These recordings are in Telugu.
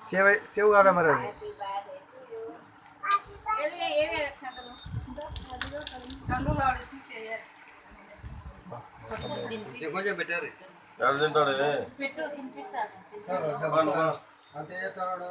సేవ్ కాడ మరి అది కొంచెం పెట్టారు ఎవరు తింటాడు అంటే చేస్తాడు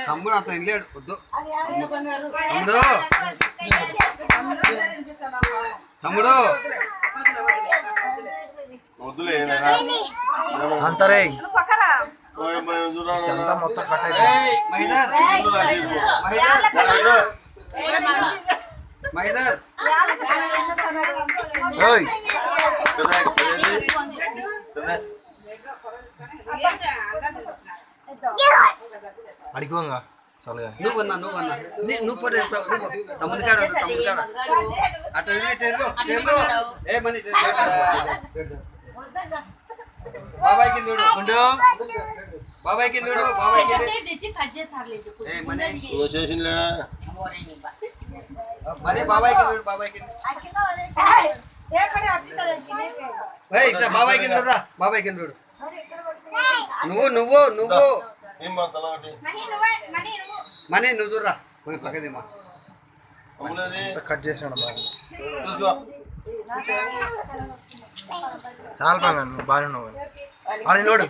తమ్ముడు అంత వెళ్ళాడు వద్దు తమ్ముడు వద్దులే అంతరే మొత్తం మహిదర్ మహిదర్ అడిగోంగా నువ్వు నువ్వు పడే తమ్ముడి కాడ అట్లా ఏ మనీ బాబాయ్కి చూడు బాబాయ్కి చూడు బాబాయ్కి ఏ మనీ చేసిందా మనీ బాబాయ్కి చూడు బాబాయ్కి ఇట్లా బాబాయ్కి చూడరా బాబాయ్కి చూడు నువ్వు నువ్వు నువ్వు మనీ నువ్వు చూడరా పోయి పక్కదిమా కట్ చేసాడు చాలా బాగా నువ్వు బాగా నువ్వు అని నోడు